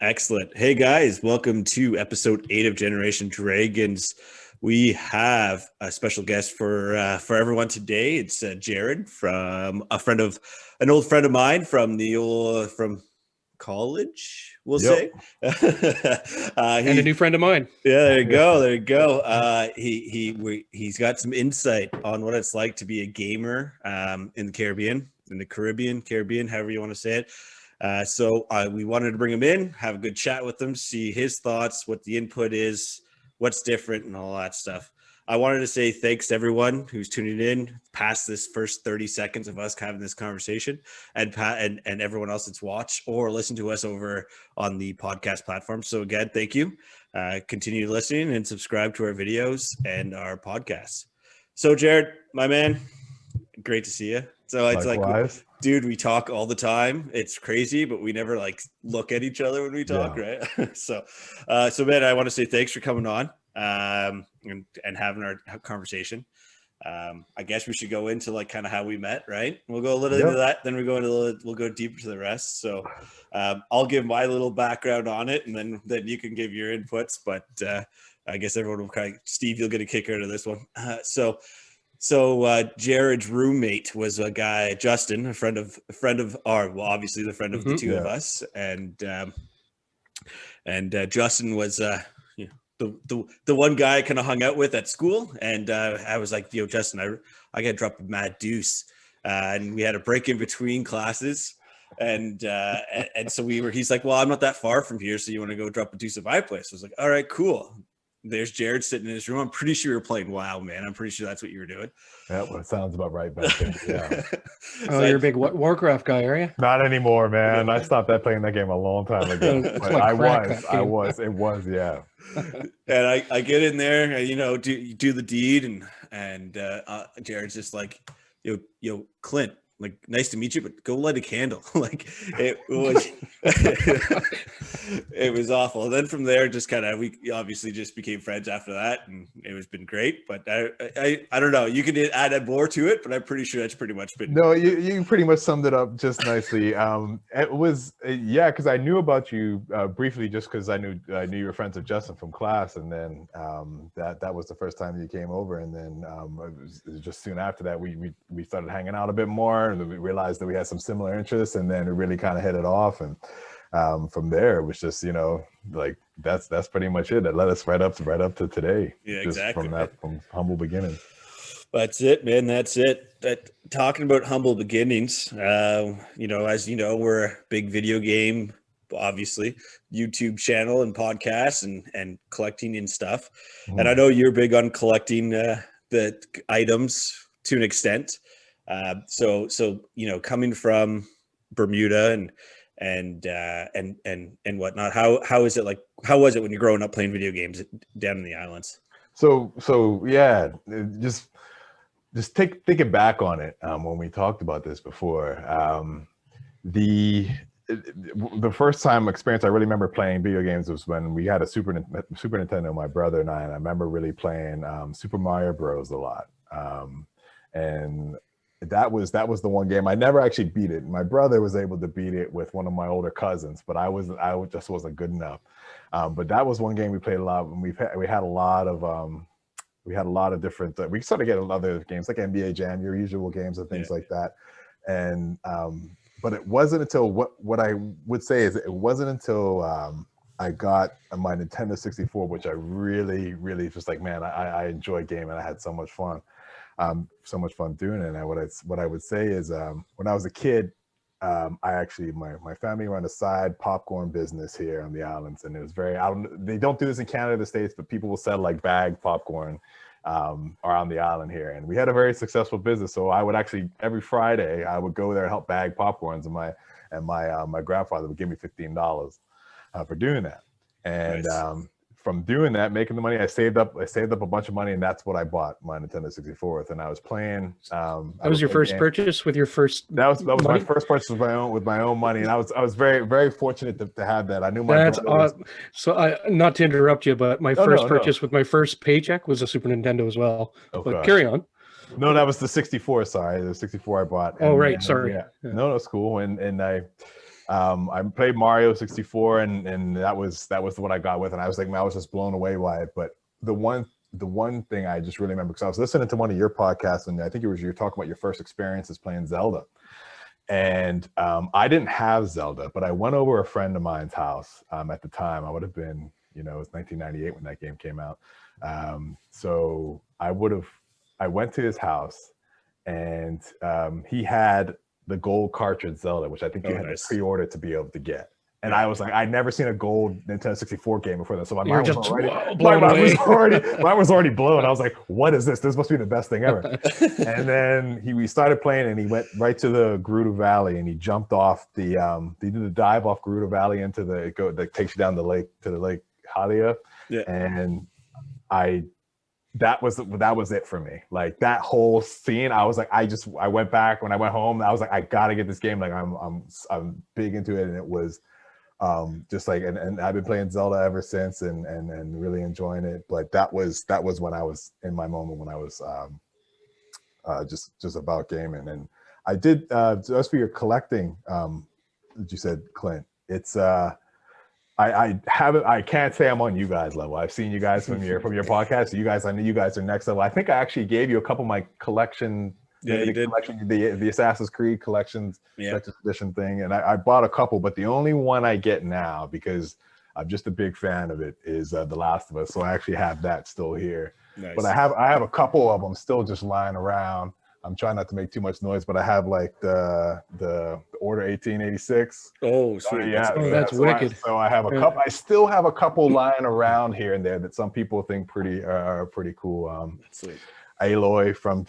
Excellent. Hey guys, welcome to episode 8 of Generation Dragons. We have a special guest for everyone today. It's Jared, from an old friend of mine from college, we'll say. And a new friend of mine. Yeah, there you go. He's got some insight on what it's like to be a gamer in the Caribbean, however you want to say it. So we wanted to bring him in, have a good chat with him, see his thoughts, what the input is, what's different, and all that stuff. I wanted to say thanks to everyone who's tuning in past this first 30 seconds of us having this conversation, and everyone else that's watched or listened to us over on the podcast platform. So again, thank you. Continue listening and subscribe to our videos and our podcasts. So Jared, my man, great to see you. So it's Likewise. like, dude, we talk all the time. It's crazy, but we never like look at each other when we talk, right? So man, I want to say thanks for coming on and having our conversation. I guess we should go into like kind of how we met, right? We'll go a little into that, then we'll go deeper to the rest. So I'll give my little background on it, and then you can give your inputs. But I guess everyone will kind of, Steve, you'll get a kick out of this one. So Jared's roommate was a guy, Justin, a friend of obviously the friend of the two of us, and Justin was the one guy I kind of hung out with at school, and I was like, yo, Justin, I got to drop a mad deuce, and we had a break in between classes, and so he's like, well, I'm not that far from here, so you want to go drop a deuce at my place? I was like, all right, cool. There's Jared sitting in his room. I'm pretty sure you were playing WoW, man. I'm pretty sure that's what you were doing. Yeah, well, it sounds about right back then. Yeah. You're a big Warcraft guy, are you? Not anymore, man. I stopped playing that game a long time ago. But like it was, yeah. And I get in there, and, do the deed, and Jared's just like, yo, Clint, like, nice to meet you, but go light a candle. Like, it was it was awful. And then from there, just kind of, we obviously just became friends after that, and it was been great. But I don't know, you can add more to it, but I'm pretty sure that's pretty much been. No, you pretty much summed it up just nicely. It was because I knew about you briefly, just because I knew you were friends with Justin from class, and then that was the first time you came over, and then it was just soon after that we started hanging out a bit more, and we realized that we had some similar interests, and then we really kind of hit it off, and from there it was just like that's pretty much it. That led us right up to today. Yeah, just exactly. From humble beginnings. That's it, man. That's it. Talking about humble beginnings, as you know, we're a big video game, obviously, YouTube channel and podcasts and collecting and stuff. And I know you're big on collecting the items to an extent. So coming from Bermuda and whatnot, how is it like? How was it when you're growing up playing video games down in the islands? So yeah, just thinking back on it, when we talked about this before, the first time experience I really remember playing video games was when we had a Super Nintendo, my brother and I remember really playing Super Mario Bros. A lot, and that was the one game I never actually beat it. My brother was able to beat it with one of my older cousins, but I just wasn't good enough. But that was one game we played a lot, and we had a lot of different. We started getting other games like NBA Jam, your usual games and things like that. And but it wasn't until what I would say is it wasn't until I got my Nintendo 64, which I really, really just like, man, I enjoy gaming. I had so much fun. Doing it. And what I would say is when I was a kid, I actually my family ran a side popcorn business here on the islands, and it was they don't do this in Canada, the States, but people will sell like bagged popcorn around the island here, and we had a very successful business. So I would actually every Friday I would go there and help bag popcorns, and my grandfather would give me $15 for doing that. And nice. From doing that, making the money, I saved up a bunch of money, and that's what I bought my Nintendo 64 with. And I was playing. That was your first purchase with your first. That was my first purchase with my own money, and I was very, very fortunate to have that. I knew my. That's awesome. So not to interrupt you, but my first purchase with my first paycheck was a Super Nintendo as well. Oh, but gosh. Carry on. No, that was the 64. Sorry, the 64 I bought. And, sorry. Yeah. No, it's cool. And I played Mario 64, and that was what I got with, and I was like, man, I was just blown away by it. But the one thing I just really remember, because I was listening to one of your podcasts, and I think you were talking about your first experiences playing Zelda. And I didn't have Zelda, but I went over a friend of mine's house at the time. I would have been, it was 1998 when that game came out. So I went to his house, and he had the gold cartridge Zelda, which I think you had to pre-order to be able to get. And I was like, I'd never seen a gold Nintendo 64 game before that. So my mind was already blown. I was like, what is this? This must be the best thing ever. And then we started playing, and he went right to the Gerudo Valley, and he jumped off he did a dive off Gerudo Valley into that takes you down the lake to the Lake Hylia. Yeah. And that was it for me. Like that whole scene, I was like, I went back when I went home. I was like, I gotta get this game. Like I'm big into it, and it was just like, and I've been playing Zelda ever since, and really enjoying it. But that was when I was in my moment when I was just about gaming. And I did just for your collecting, you said, Clint, it's I can't say I'm on you guys level. I've seen you guys from your podcast. So I know you guys are next level. I think I actually gave you a couple of my collection. Yeah, you did. The Assassin's Creed collections, edition thing, and I bought a couple, but the only one I get now, because I'm just a big fan of it, is The Last of Us. So I actually have that still here. Nice. But I have a couple of them still just lying around. I'm trying not to make too much noise, but I have like the Order 1886. Oh, sweet. That's wicked. So I have a couple. I still have a couple lying around here and there that some people think are pretty cool. Sweet. Aloy from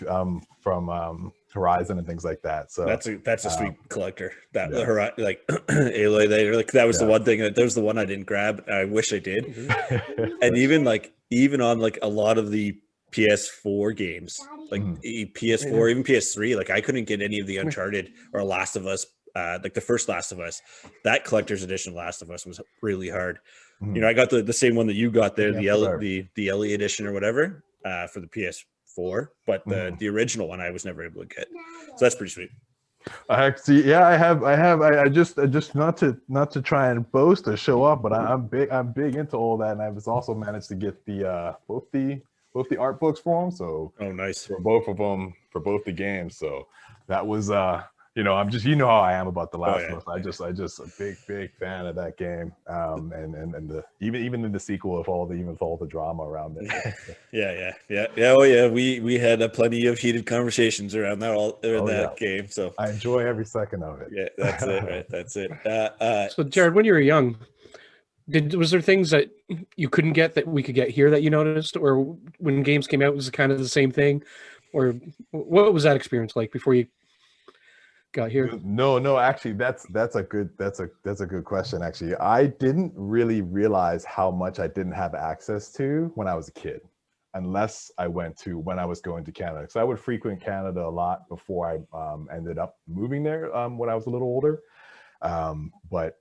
Horizon and things like that. So that's a sweet collector. That like Aloy, that was the one thing that was the one I didn't grab. I wish I did. And even on like a lot of the PS4 games, like PS4, even PS3, like I couldn't get any of the Uncharted or Last of Us, like the first Last of Us. That collector's edition Last of Us was really hard. I got the same one that you got there, the Ellie edition or whatever, for the PS4, but the original one I was never able to get. So that's pretty sweet. Actually, I just not to try and boast or show off, but I'm big into all that, and I was also managed to get the both the art books for them. So nice for both of them, for both the games. So that was I'm just, how I am about The Last of Us. I just a big fan of that game. And the even in the sequel of all the drama around it. Yeah. Oh yeah. We had plenty of heated conversations around that game. So I enjoy every second of it. Yeah, that's it. Right. That's it. So Jared, when you were young, was there things that you couldn't get that we could get here that you noticed, or when games came out, was it kind of the same thing, or what was that experience like before you got here? No, actually, that's a good question. Actually, I didn't really realize how much I didn't have access to when I was a kid, unless when I was going to Canada. So I would frequent Canada a lot before I ended up moving there when I was a little older. But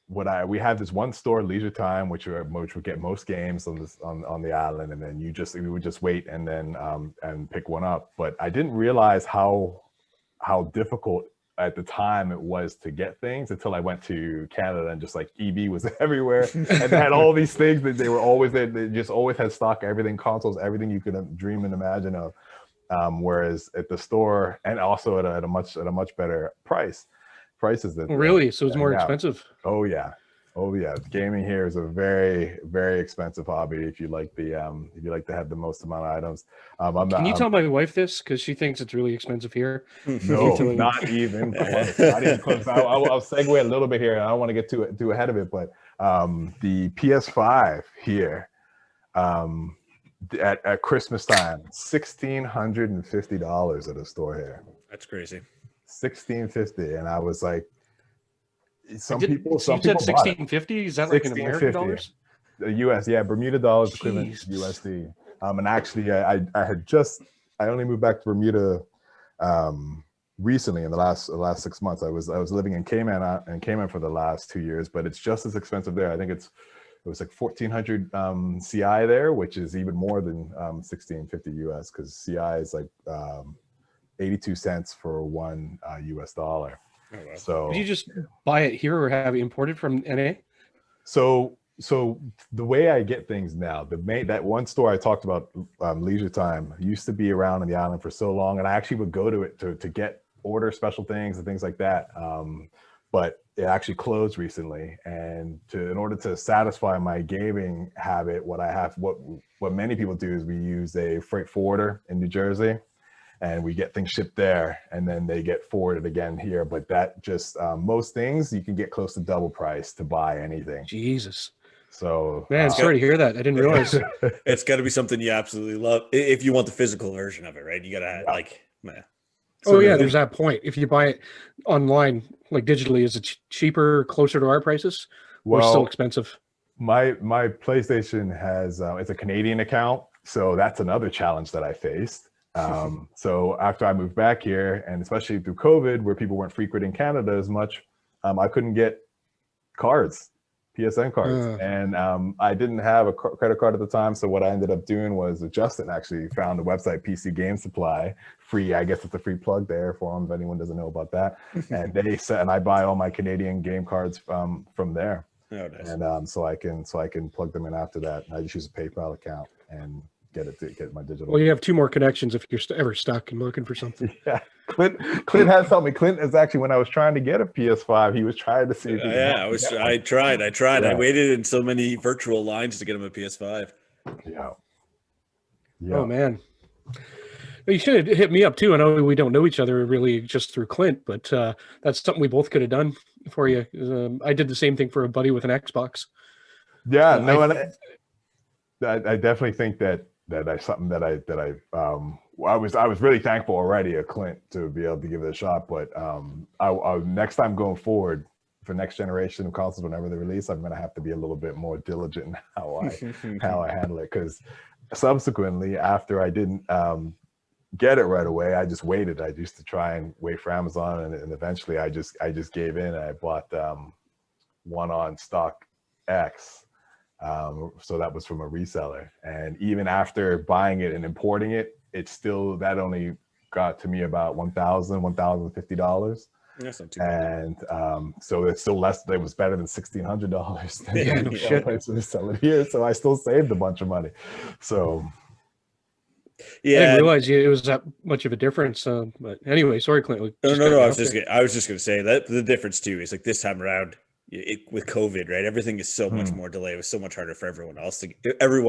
we had this one store, Leisure Time, which would get most games on the island, and then we would just wait and then and pick one up. But I didn't realize how difficult at the time it was to get things until I went to Canada, and just like EB was everywhere, and they had all these things that they were always there. They just always had stock, everything, consoles, everything you could dream and imagine of. Whereas at the store, and also at a much better prices than really. So it's more expensive. Oh yeah. Gaming here is a very, very expensive hobby. If you like to have the most amount of items. Can you tell my wife this, because she thinks it's really expensive here? No, not even close. I'll segue a little bit here. I don't want to get too ahead of it, but the PS5 here at Christmas time, $1,650 at a store here. That's crazy. $1,650, and I was like, some said people $1,650. Is that like in American dollars? US, yeah, Bermuda dollars equivalent to USD. And actually, I only moved back to Bermuda recently in the last 6 months. I was living in Cayman for the last 2 years, but it's just as expensive there. I think it was like 1,400 CI there, which is even more than 1,650 US, because CI is like 82 cents for one US dollar. Oh, wow. So Did you just buy it here or have it imported from NA? So the way I get things now, that one store I talked about, Leisure Time, used to be around on the island for so long, and I actually would go to it to order special things and things like that. But it actually closed recently, and in order to satisfy my gaming habit, what many people do is we use a freight forwarder in New Jersey, and we get things shipped there, and then they get forwarded again here. But that just most things you can get close to double price to buy anything. Jesus. So Man, sorry to hear that. I didn't realize. It's got to be something you absolutely love if you want the physical version of it, right? You gotta man. Oh yeah, there's that point. If you buy it online, like digitally, is it cheaper, closer to our prices, or still expensive? My PlayStation has it's a Canadian account, so that's another challenge that I faced. So after I moved back here, and especially through COVID, where people weren't frequenting Canada as much, I couldn't get cards, PSN cards, and I didn't have a credit card at the time. So what I ended up doing was Justin actually found the website PC Game Supply, free. I guess it's a free plug there for them if anyone doesn't know about that. And they said, and I buy all my Canadian game cards from there. Oh, nice. And so I can plug them in after that. I just use a PayPal account and get my digital. Well, you have two more connections if you're ever stuck and looking for something. Yeah, Clint has helped me. Clint is actually, when I was trying to get a PS5, he was trying to see. I tried. Yeah. I waited in so many virtual lines to get him a PS5. Yeah. Oh man. You should have hit me up too. I know we don't know each other really just through Clint, but that's something we both could have done for you. I did the same thing for a buddy with an Xbox. Yeah, I definitely think that I was really thankful already of Clint to be able to give it a shot. But I next time going forward for next generation of consoles, whenever they release, I'm going to have to be a little bit more diligent in how I handle it, because subsequently, after I didn't get it right away, I just waited. I used to try and wait for Amazon, and eventually I just gave in. And I bought one on Stock X. So that was from a reseller, and even after buying it and importing it, that only got to me about $1,050. That's not too bad. And so it's still less. It was better than $1,600. Yeah, no shit. To sell it here, so I still saved a bunch of money. So yeah, I didn't realize it was that much of a difference. But anyway, sorry, Clint. No. I was just going to say that the difference too is like this time around. With COVID, right? Everything is so much more delayed. It was so much harder for everyone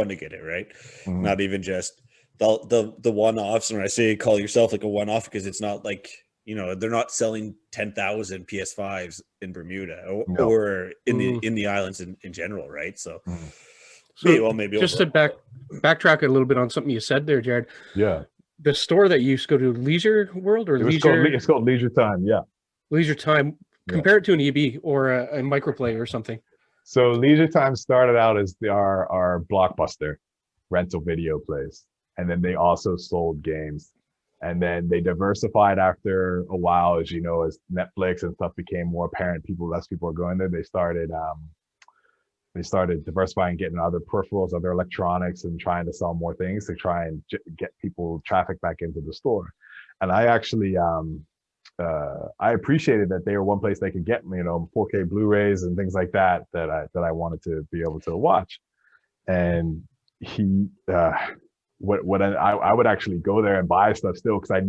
to get it, right? Not even just the one-offs. When I say call yourself like a one-off, because it's not like, they're not selling 10,000 PS5s in Bermuda or in the islands in general, right? So maybe just to backtrack a little bit on something you said there, Jared. Yeah. The store that you used to go to, Leisure World or Leisure? It's called Leisure Time. Yeah. Leisure Time. Compare it to an EB or a microplay or something. So Leisure Time started out as our Blockbuster rental video place, and then they also sold games, and then they diversified after a while, as Netflix and stuff became more apparent. Less people are going there. They started diversifying, getting other peripherals, other electronics, and trying to sell more things to try and get people traffic back into the store. And I actually I appreciated that they were one place they could get 4K Blu-rays and things like that I wanted to be able to watch. And I would actually go there and buy stuff still, because I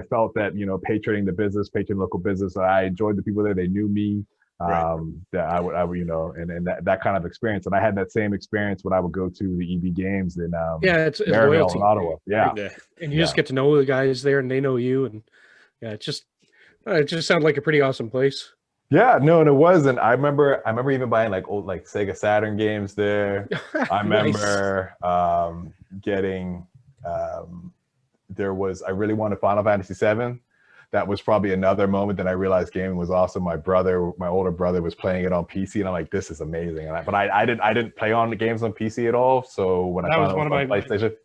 felt that patroning local business, I enjoyed the people there. They knew me. Right. That I would and that kind of experience. And I had that same experience when I would go to the EB games in it's loyalty in Ottawa. Yeah. And you just get to know the guys there, and they know you, and it just sounded like a pretty awesome place. Yeah, no, and it was. And I remember even buying old Sega Saturn games there. I remember getting I really wanted Final Fantasy VII. That was probably another moment that I realized gaming was awesome. My older brother was playing it on PC, and I'm like, this is amazing. But I didn't play on the games on PC at all. So when I found it was on PlayStation,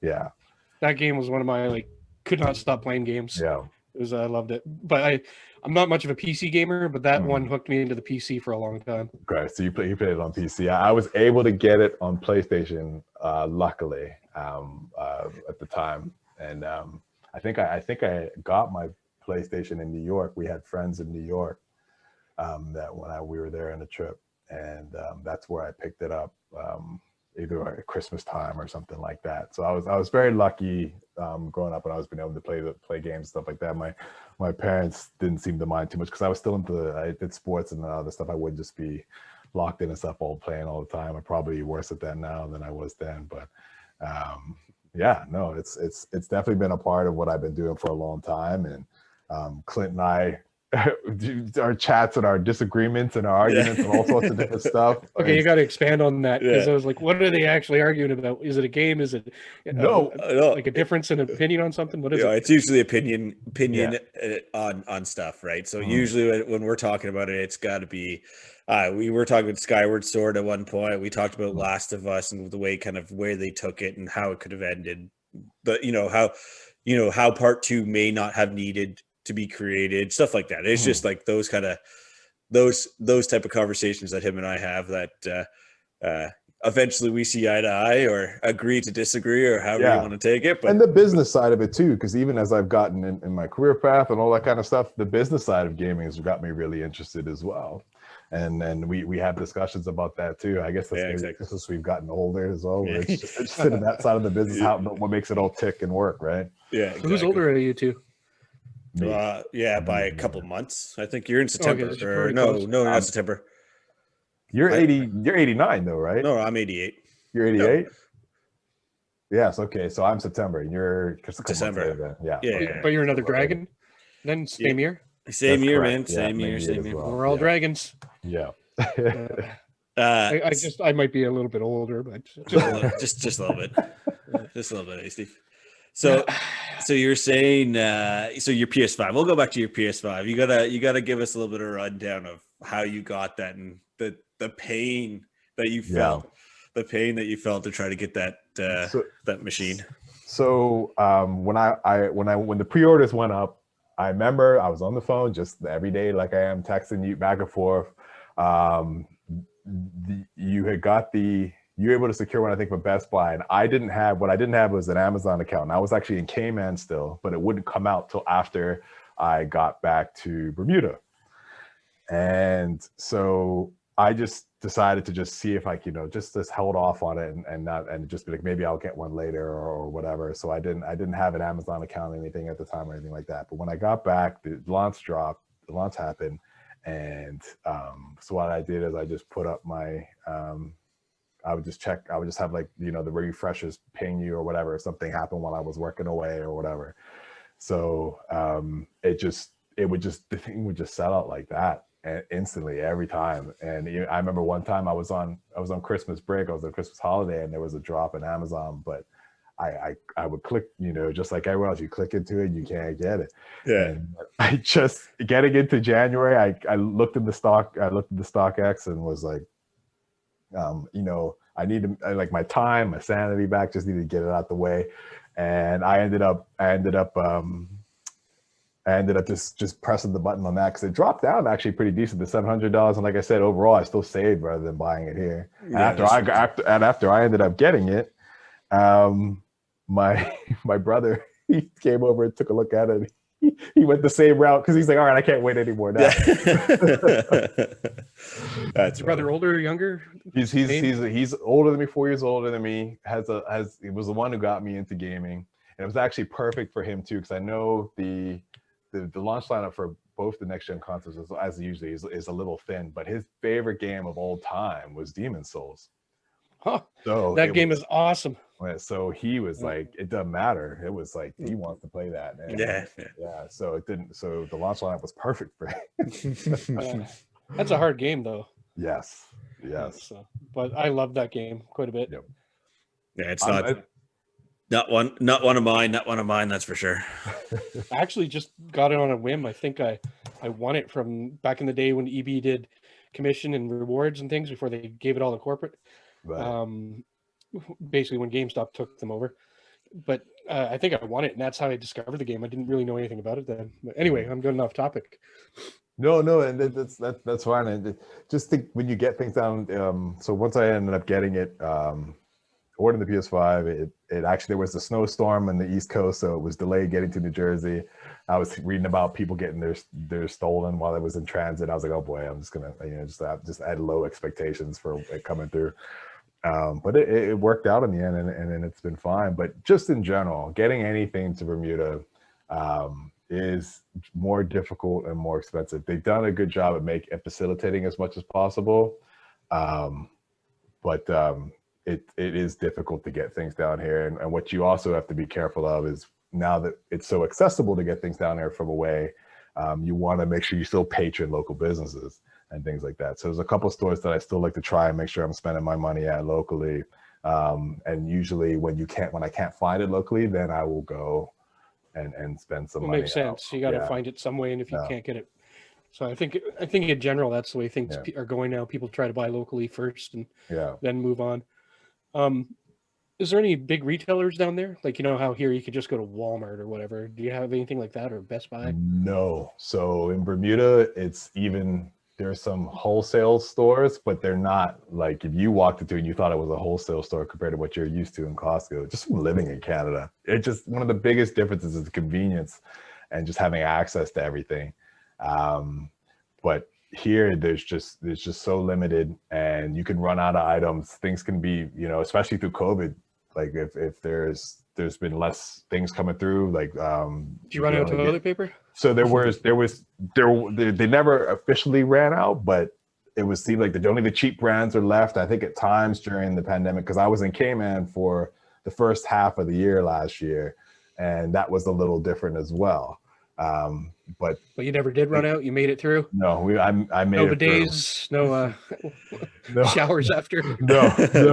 that game was one of my could not stop playing games. Yeah. I loved it, but I'm not much of a PC gamer, but that one hooked me into the PC for a long time. Okay, so you played it on PC. I was able to get it on PlayStation, luckily, at the time, and I think I got my PlayStation in New York. We had friends in New York, that when we were there on a trip, and that's where I picked it up, either at Christmas time or something like that. So I was very lucky growing up when I was being able to play games and stuff like that. My parents didn't seem to mind too much because I was still I did sports and other stuff. I wouldn't just be locked in and stuff playing all the time. I'm probably worse at that now than I was then, but yeah, no, it's definitely been a part of what I've been doing for a long time. And Clint and I, our chats and our disagreements and our arguments and all sorts of different stuff. Okay, you got to expand on that, because I was like, what are they actually arguing about? Is it a game? Is it no, like a difference in opinion on something? What is it? It's usually opinion on stuff, right? So usually when we're talking about it, it's got to be we were talking about Skyward Sword at one point. We talked about Last of Us and the way where they took it and how it could have ended, but how part 2 may not have needed to be created, stuff like that. It's just like those type of conversations that him and I have that eventually we see eye to eye or agree to disagree or however you want to take it. But, and the business side of it too, because even as I've gotten in my career path and all that kind of stuff, the business side of gaming has got me really interested as well. And we have discussions about that too. I guess that's exactly. Since we've gotten older as well. We're interested in that side of the business, what makes it all tick and work, right? Yeah. Exactly. So who's older are you two? By a couple months. I think you're in September. Okay, no, not September. You're 80. You're 89 though, right? No, I'm 88. You're 88. No. Yes. Okay. So I'm September, and you're December. Yeah. Okay. But you're another dragon. Then same year. Same year, man. Same year. Well. We're all dragons. Yeah. I might be a little bit older, but just a little bit. Just a little bit, Steve. So you're saying so your PS5. We'll go back to your PS5. You gotta give us a little bit of a rundown of how you got that and the pain that you felt. The pain that you felt to try to get that that machine. So when the pre-orders went up, I remember I was on the phone just every day, like I am, texting you back and forth. You were able to secure one, I think, from Best Buy, and I didn't have was an Amazon account. And I was actually in Cayman still, but it wouldn't come out till after I got back to Bermuda. And so I just decided to just see if I could, just hold off on it and just be like, maybe I'll get one later or whatever. So I didn't have an Amazon account or anything at the time or anything like that. But when I got back, the launch happened. And so what I did is I just put up my, I would just have like, the refreshers ping you or whatever, if something happened while I was working away or whatever. So the thing would just sell out like that instantly every time. And I remember one time I was on Christmas break, I was on Christmas holiday, and there was a drop in Amazon, but I would click, just like everyone else, you click into it and you can't get it. Yeah. And I just getting into January, I looked at the StockX and was like, I need to like my time, my sanity back, just need to get it out the way. And I ended up just pressing the button on that because it dropped down actually pretty decent to $700. And like I said, overall, I still saved rather than buying it here. Yeah, and after I ended up getting it, my brother, he came over and took a look at it. He went the same route because he's like, all right, I can't wait anymore now. That's brother older or younger? He's older than me, 4 years older than me. He was the one who got me into gaming, and it was actually perfect for him too because I know the launch lineup for both the next gen consoles as usually is a little thin, but his favorite game of all time was Demon's Souls. Huh. So that game is awesome. So he was like, it doesn't matter. It was like he wants to play that. And yeah. So it didn't. So the launch lineup was perfect for him. That's a hard game, though. Yes. But I love that game quite a bit. Yep. Yeah, it's not one of mine. That's for sure. I actually just got it on a whim. I think I won it from back in the day when EB did commission and rewards and things before they gave it all to corporate. Right. Basically when GameStop took them over, but I think I won it, and that's how I discovered the game. I didn't really know anything about it then. But anyway, I'm going off topic. No, and that's fine. And just think when you get things down. So once I ended up getting it, ordered the PS5. It actually, there was a snowstorm on the East Coast, so it was delayed getting to New Jersey. I was reading about people getting their stolen while it was in transit. I was like, oh boy, I'm just gonna, just had low expectations for it coming through. But it worked out in the end, and it's been fine. But just in general, getting anything to Bermuda is more difficult and more expensive. They've done a good job at facilitating as much as possible, but it is difficult to get things down here. And what you also have to be careful of is, now that it's so accessible to get things down there from away, you want to make sure you still patron local businesses and things like that. So there's a couple of stores that I still like to try and make sure I'm spending my money at locally. And usually when I can't find it locally, then I will go and spend some money. Makes sense. You got to find it some way, and if you can't get it. So I think in general, that's the way things are going now. People try to buy locally first and then move on. Is there any big retailers down there? Like, how here you could just go to Walmart or whatever. Do you have anything like that, or Best Buy? No. So in Bermuda, there's some wholesale stores, but they're not like, if you walked into and you thought it was a wholesale store compared to what you're used to in Costco, just from living in Canada. It's just one of the biggest differences is the convenience and just having access to everything. But here there's just so limited, and you can run out of items. Things can be, especially through COVID, like if there's been less things coming through, like did you run out of toilet paper? So they never officially ran out, but it seemed like only the cheap brands are left. I think at times during the pandemic, because I was in Cayman for the first half of the year last year, and that was a little different as well. But you never did run out. You made it through. No, I made no it bidets, through. No showers after. No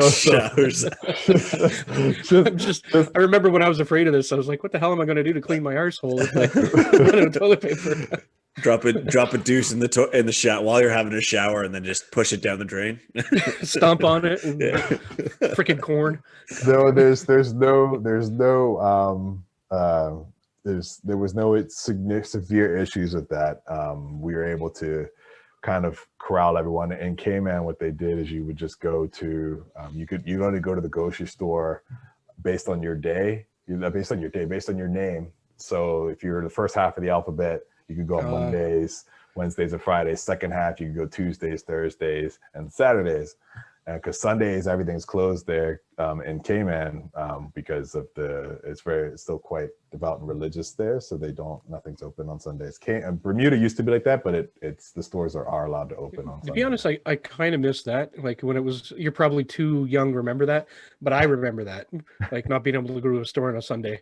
showers. I remember when I was afraid of this, I was like, "What the hell am I going to do to clean my arsehole with my toilet paper?" Drop a deuce in the shower while you're having a shower, and then just push it down the drain. Stomp on it. And freaking corn. No, there was no severe issues with that. We were able to kind of corral everyone. In Cayman, what they did is you would just go to, you only go to the grocery store based on your day, based on your name. So if you're the first half of the alphabet, you could go on Mondays, Wednesdays, and Fridays. Second half, you could go Tuesdays, Thursdays, and Saturdays. Because Sundays everything's closed there in Cayman because of it's still quite devout and religious there, so nothing's open on Sundays. Bermuda used to be like that, but the stores are allowed to open on Sundays. To be honest, I kind of miss that. Like when it was, you're probably too young to remember that, but I remember that, like not being able to go to a store on a Sunday.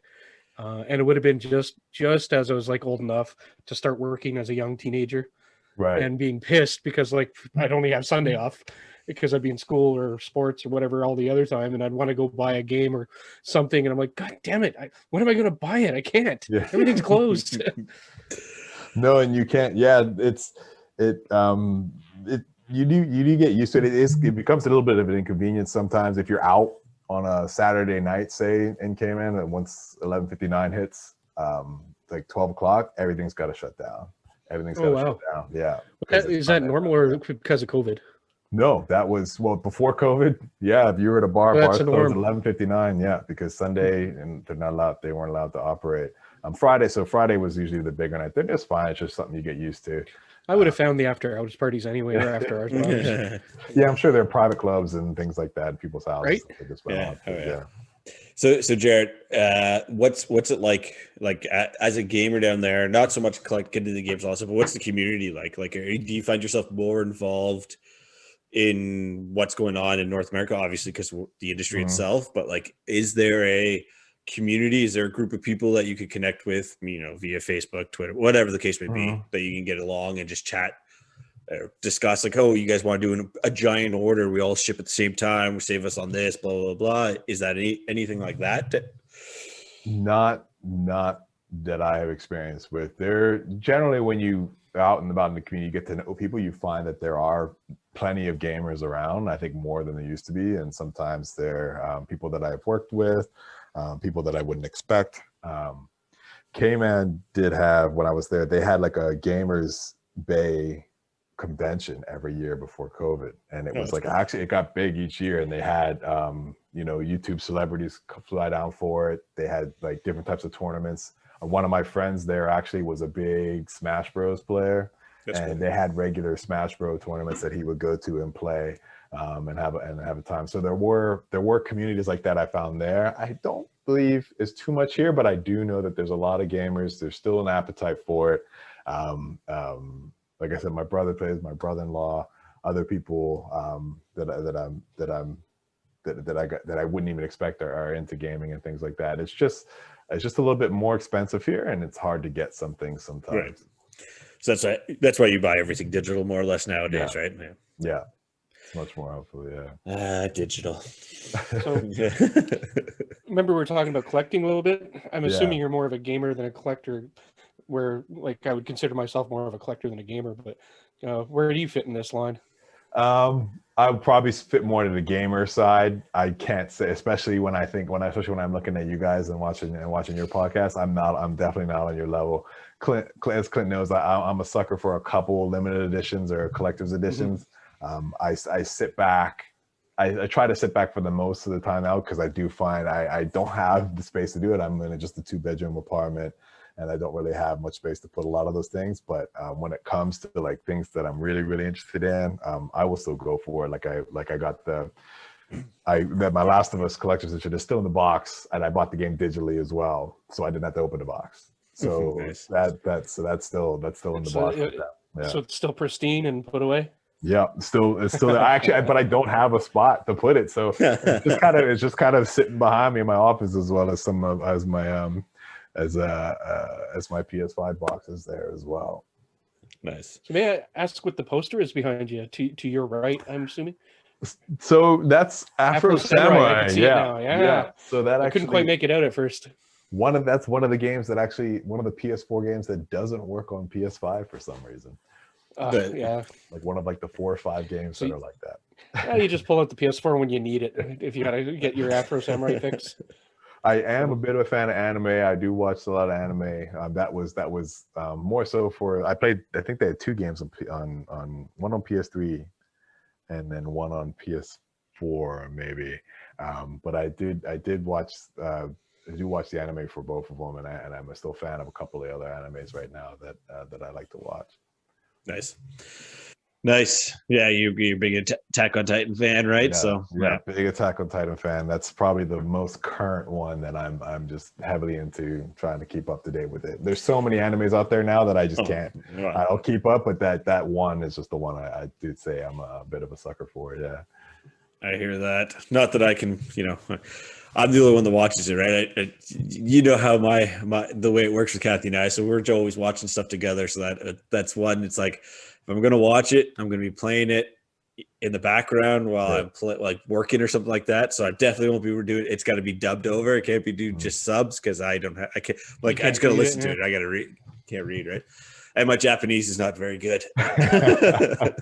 And it would have been just as I was like old enough to start working as a young teenager, right? And being pissed because like I'd only have Sunday off, because I'd be in school or sports or whatever all the other time, and I'd want to go buy a game or something, and I'm like, God damn it, when am I going to buy it? I can't. Yeah. Everything's closed. No, and you can't. Yeah, you do get used to it. It becomes a little bit of an inconvenience sometimes if you're out on a Saturday night, say in Cayman, and once 11:59 hits, like 12 o'clock, everything's got to shut down. Everything's got to shut down. Yeah. Is that normal or because of COVID? No, that was, before COVID. Yeah, if you were at a bar, bars closed at 11:59. Yeah, because Sunday, and they weren't allowed to operate. Friday was usually the bigger night. They're just fine. It's just something you get used to. I would have found the after hours parties anyway, or after hours bars. Yeah, I'm sure there are private clubs and things like that in people's houses. Right? Yeah. So Jared, what's it like as a gamer down there? Not so much like getting into the games also, but what's the community like? Like, do you find yourself more involved in what's going on in North America, obviously because the industry itself, but like, is there a community? Is there a group of people that you could connect with, via Facebook, Twitter, whatever the case may be, that you can get along and just chat or discuss, like, oh, you guys want to do a giant order, we all ship at the same time, save us on this, blah, blah, blah. Is that anything like that? Not that I have experience with. There generally, when you are out and about in the community, you get to know people, you find that there are plenty of gamers around, I think more than there used to be. And sometimes they're people that I've worked with, people that I wouldn't expect. Cayman did have, when I was there, they had like a gamers bay convention every year before COVID, and it Oh, was that's like cool. actually it got big each year, and they had YouTube celebrities fly down for it. They had like different types of tournaments. One of my friends there actually was a big Smash Bros player, That's and cool. they had regular Smash Bros tournaments that he would go to and play, and have a time. So there were communities like that I found there. I don't believe is too much here, but I do know that there's a lot of gamers. There's still an appetite for it. Like I said, my brother plays, my brother-in-law, other people that I wouldn't even expect are into gaming and things like that. It's just a little bit more expensive here, and it's hard to get some things sometimes. Right. So that's why you buy everything digital more or less nowadays, Yeah. right? Yeah, it's much more helpful. Yeah. Digital. So remember we were talking about collecting a little bit. I'm assuming you're more of a gamer than a collector, where like I would consider myself more of a collector than a gamer, but where do you fit in this line? I would probably fit more to the gamer side. I can't say, especially when I'm looking at you guys and watching your podcast. I'm definitely not on your level. As Clint knows, I'm a sucker for a couple limited editions or collector's editions. I sit back. I try to sit back for the most of the time out, because I do find I don't have the space to do it. I'm in just a 2-bedroom apartment, and I don't really have much space to put a lot of those things. But when it comes to like things that I'm really, really interested in, I will still go for it. Like I got my Last of Us collector's edition is still in the box, and I bought the game digitally as well, so I didn't have to open the box. So Nice. that's still in the box. Yeah. So it's still pristine and put away. Yeah, it's still there. Actually, but I don't have a spot to put it, so it's just kind of sitting behind me in my office, as well as as my PS5 boxes there as well. Nice. So may I ask what the poster is behind you? To your right, I'm assuming. So that's Afro Samurai. I can see it now. Yeah. So that I couldn't quite make it out at first. That's one of the games that actually, one of the PS4 games that doesn't work on PS5 for some reason. Yeah. Like one of like the 4 or 5 games that are like that. You just pull out the PS4 when you need it, if you gotta get your Afro Samurai fix. I am a bit of a fan of anime. I do watch a lot of anime. That was more so for, I think they had 2 games on one on PS3 and then one on PS4 maybe. But I did watch I do watch the anime for both of them, and I'm still a fan of a couple of the other animes right now that I like to watch. Nice. Yeah, you're a big Attack on Titan fan, right? Big Attack on Titan fan. That's probably the most current one that I'm just heavily into, trying to keep up to date with it. There's so many animes out there now that I just can't. Wow. I'll keep up, but that one is just the one I did say I'm a bit of a sucker for. Yeah. I hear that. Not that I can, I'm the only one that watches it, right? How the way it works with Kathy and I. So we're always watching stuff together. So that's one. It's like, if I'm going to watch it, I'm going to be playing it in the background while I'm like working or something like that. So I definitely won't be doing it. It's got to be dubbed over. It can't be just subs, because I can't, I just got to listen to it. I got to read. Can't read, right? And my Japanese is not very good. I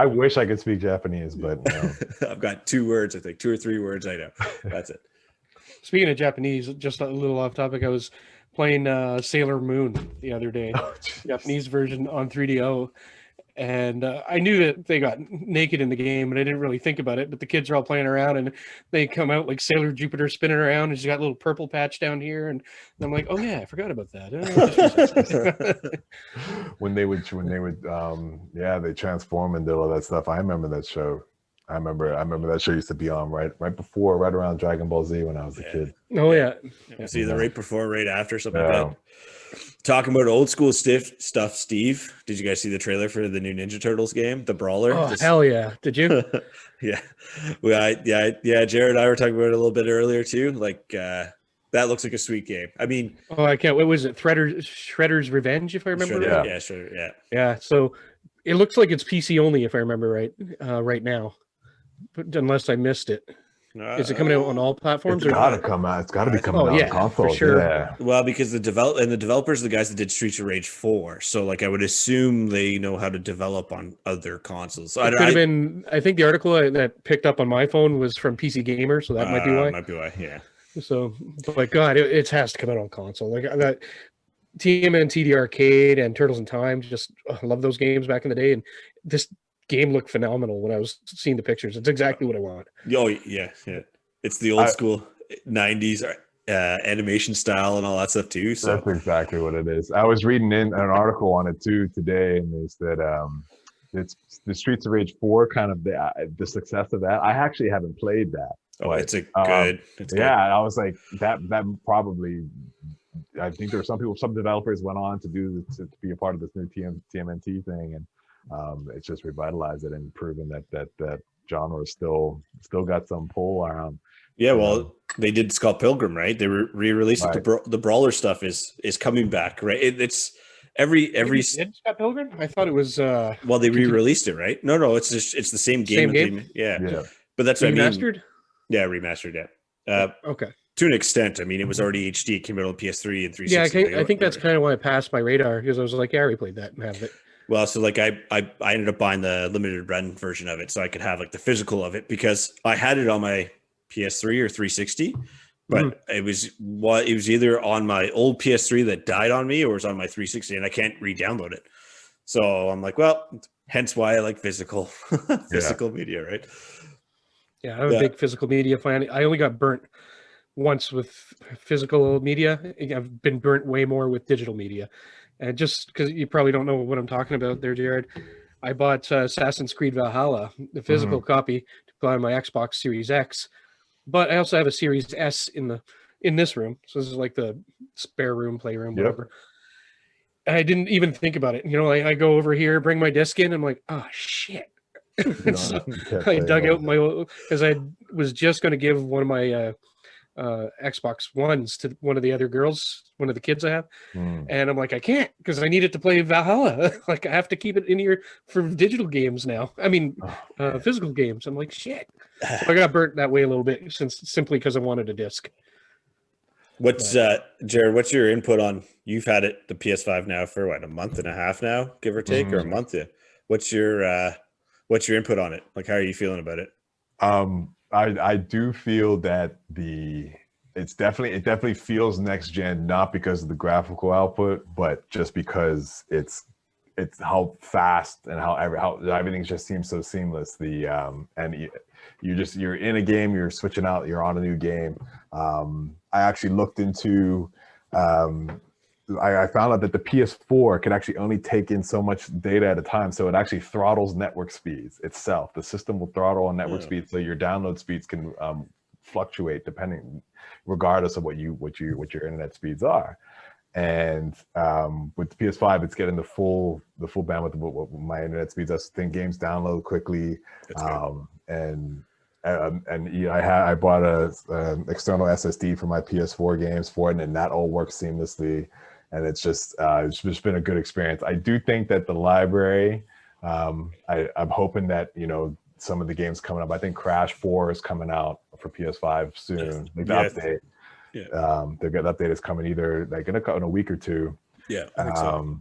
wish I could speak Japanese, but no. I've got 2 words, I think 2 or 3 words. I know. That's it. Speaking of Japanese, just a little off topic, I was playing Sailor Moon the other day, Japanese version on 3DO. And I knew that they got naked in the game, and I didn't really think about it. But the kids are all playing around, and they come out like Sailor Jupiter spinning around, and she's got a little purple patch down here. And I'm like, oh yeah, I forgot about that. when they would they transform and did all that stuff. I remember that show. I remember that show used to be on right around Dragon Ball Z when I was a kid. Oh yeah. It's either right before or right after, something like that. Talking about old school stuff, Steve, did you guys see the trailer for the new Ninja Turtles game, the Brawler? Oh, hell yeah. Did you? Yeah. Jared and I were talking about it a little bit earlier too. Like, that looks like a sweet game. I mean, I can't. What was it? Shredder's Revenge, if I remember right? Yeah, Shredder, yeah. Yeah, so it looks like it's PC only, if I remember right, right now. But unless I missed it. Is it coming out on all platforms? It's got to come out. It's got to be coming out on consoles. For sure. Yeah. Well, because the developers are the guys that did Streets of Rage 4. So, like, I would assume they know how to develop on other consoles. So it could have been. I think the article that picked up on my phone was from PC Gamer, so that might be why. Might be why. Yeah. So, but God, it has to come out on console. Like that. TMNT the arcade and Turtles in Time. Just I love those games back in the day, and this game looked phenomenal when I was seeing the pictures. It's exactly what I want. Oh yeah. It's the old school '90s animation style and all that stuff too. So that's exactly what it is. I was reading in an article on it too today, and they said it's the Streets of Rage 4 kind of the success of that. I actually haven't played that. Oh, but, it's a good. It's yeah, I was like that probably. I think there were some developers went on to be a part of this new TMNT thing, and it's just revitalized it and proven that genre still got some pull around. Yeah, well, they did Scott Pilgrim, right? They re-released it. The brawler stuff is coming back, right? It's every. Did Scott Pilgrim? I thought it was. Well, they re-released it, right? No, it's the same game. Same game? Yeah, but that's what remastered. I mean. Yeah, remastered. Yeah. Okay. To an extent, I mean, it was already HD. It came out on PS3 and 360. Yeah, I think that's kind of why it passed my radar, because I was like, yeah, I already played that and have it. Well, so like I ended up buying the limited run version of it so I could have like the physical of it, because I had it on my PS3 or 360, but it was either on my old PS3 that died on me, or it was on my 360, and I can't re-download it. So I'm like, well, hence why I like physical media, right? Yeah, I'm a big physical media fan. I only got burnt once with physical media. I've been burnt way more with digital media. And just because you probably don't know what I'm talking about there, Jared, I bought Assassin's Creed Valhalla, the physical copy, to play on my Xbox Series X. But I also have a Series S in this room. So this is like the spare room, playroom, whatever. And I didn't even think about it. You know, I go over here, bring my disc in. I'm like, oh, shit. So I dug out because I was just going to give one of my Xbox Ones to one of the other girls, one of the kids I have, and I'm like, I can't, because I need it to play Valhalla. Like, I have to keep it in here for digital games now. I mean, physical games. I'm like, shit. So I got burnt that way a little bit, simply because I wanted a disc. What's Jared? What's your input on? You've had it, the PS5 now for what, a month and a half now, give or take, or a month? Yeah. What's your input on it? Like, how are you feeling about it? I do feel that it definitely feels next gen, not because of the graphical output, but just because it's how fast and how everything just seems so seamless. You're in a game, you're switching out, you're on a new game. I actually looked into I found out that the PS4 can actually only take in so much data at a time, so it actually throttles network speeds itself. The system will throttle on network speeds, so your download speeds can fluctuate regardless of what your internet speeds are. And with the PS5, it's getting the full bandwidth of what my internet speeds. I think games download quickly, and I bought a external SSD for my PS4 games for it, and that all works seamlessly. And it's just been a good experience. I do think that the library, I'm hoping that, you know, some of the games coming up. I think Crash 4 is coming out for PS5 soon. Like the update. Yeah. The update is coming either like in a week or two. Yeah, I think so.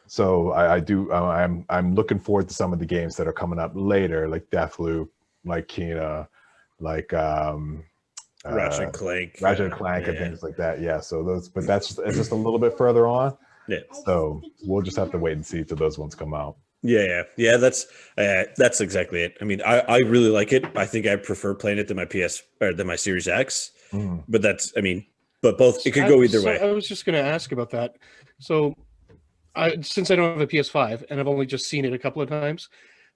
So I'm looking forward to some of the games that are coming up later, like Deathloop, like Kena, like Ratchet and Clank, and things like that. Yeah. So it's just a little bit further on. Yeah. So we'll just have to wait and see till those ones come out. Yeah. That's exactly it. I mean, I really like it. I think I prefer playing it than my Series X. But but both, it could go either way. I was just going to ask about that. So since I don't have a PS5 and I've only just seen it a couple of times,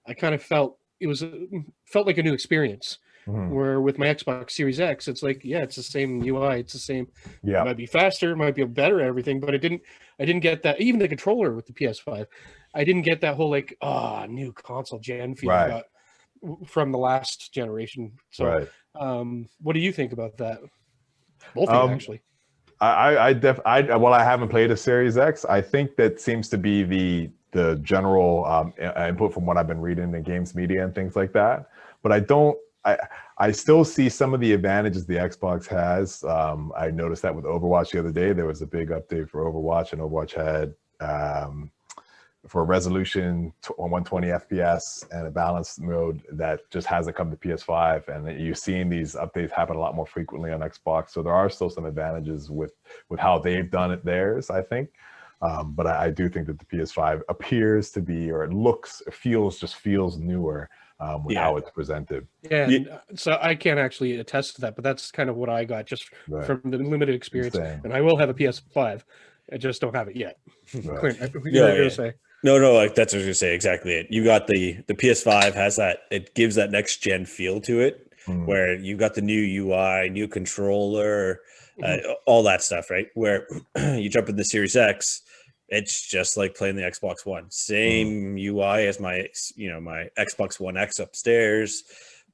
I kind of felt like a new experience. Where with my Xbox Series X, it's like, yeah, it's the same UI, it's the same. Yeah, it might be faster, it might be better at everything, but I didn't get that. Even the controller with the PS5, I didn't get that whole like new console gen feel I got from the last generation. So, what do you think about that? Both of you, actually. I haven't played a Series X. I think that seems to be the general input from what I've been reading in games media and things like that. But I still see some of the advantages the Xbox has. I noticed that with Overwatch the other day. There was a big update for Overwatch, and Overwatch had for resolution on 120 FPS and a balanced mode that just hasn't come to PS5. And you're seeing these updates happen a lot more frequently on Xbox. So there are still some advantages with how they've done it theirs, I think. But I do think that the PS5 appears to be, or it feels newer with how it's presented. Yeah, so I can't actually attest to that, but that's kind of what I got just from the limited experience. Same. And I will have a PS5. I just don't have it yet. Right. Clint, what were you going to say? No, like that's what I was gonna say. Exactly it. You got the PS5 has that. It gives that next gen feel to it, where you got the new UI, new controller, all that stuff, right? Where you jump in the Series X, it's just like playing the Xbox One. Same UI as my Xbox One X upstairs,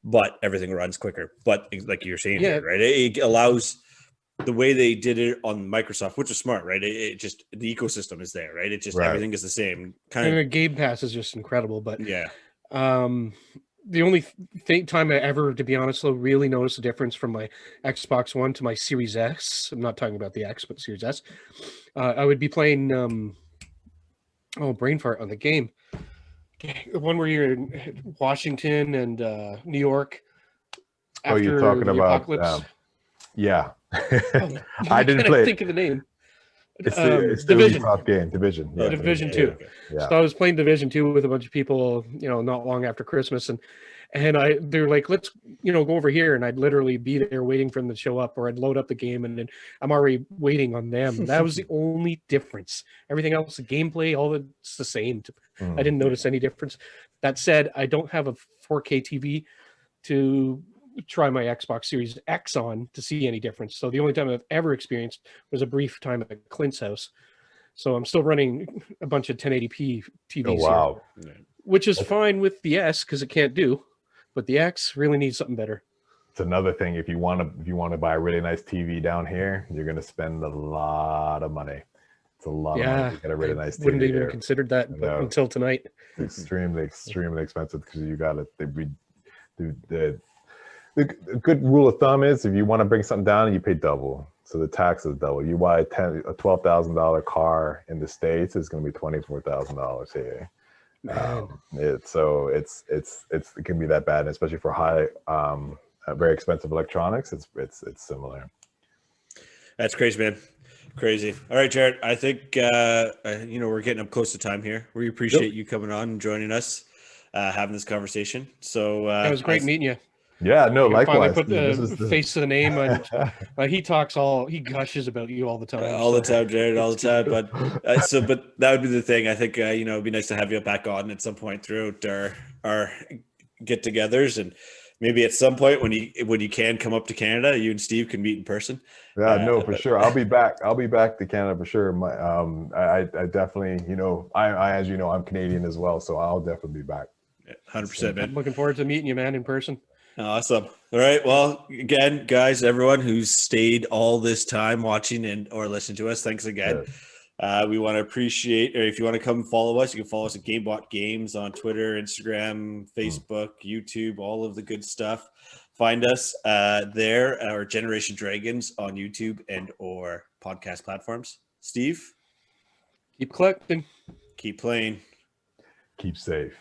but everything runs quicker. But like you're saying here, right? It allows. The way they did it on Microsoft, which is smart, right? It just, the ecosystem is there, right? It just, everything is the same. Kind of Game Pass is just incredible, but yeah. The only time I ever, to be honest, though, really noticed a difference from my Xbox One to my Series S. I'm not talking about the X, but Series S. I would be playing, brain fart on the game. The one where you're in Washington and New York. You're talking about, yeah. I didn't play. Think of the name. It's Division. The game. Division. Yeah, Division 2. Yeah. So I was playing Division 2 with a bunch of people, not long after Christmas, and they're like, let's go over here, and I'd literally be there waiting for them to show up, or I'd load up the game, and then I'm already waiting on them. That was the only difference. Everything else, the gameplay, all it's the same. I didn't notice any difference. That said, I don't have a 4K TV to try my Xbox Series X on to see any difference. So the only time I've ever experienced was a brief time at Clint's house. So I'm still running a bunch of 1080p TVs here, which is fine with the S because it can't do, but the X really needs something better. It's another thing. If you want to buy a really nice TV down here, you're going to spend a lot of money. It's a lot of money to get a really nice TV. Wouldn't even considered that until tonight. It's extremely expensive because you got to. The good rule of thumb is if you want to bring something down, you pay double. So the tax is double. You buy a $12,000 car in the States, it's going to be $24,000 here. It can be that bad, especially for high, very expensive electronics. It's similar. That's crazy, man. Crazy. All right, Jared. I think we're getting up close to time here. We appreciate you coming on and joining us, having this conversation. So it was great meeting you. Yeah, no, likewise. Put the face to the name. He gushes about you all the time. All the time, Jared, all the time. But but that would be the thing. I think it'd be nice to have you back on at some point throughout our get-togethers, and maybe at some point when you can come up to Canada, you and Steve can meet in person. Yeah, no, for sure. I'll be back. I'll be back to Canada for sure. I definitely, as you know, I'm Canadian as well, so I'll definitely be back. 100%, man. I'm looking forward to meeting you, man, in person. Awesome. All right. Well, again, guys, everyone who's stayed all this time watching or listening to us, thanks again. We want to appreciate, or if you want to come follow us, you can follow us at Game.Bot Games on Twitter, Instagram, Facebook, YouTube, all of the good stuff. Find us there, or Generation Dragons on YouTube and or podcast platforms. Steve? Keep collecting. Keep playing. Keep safe.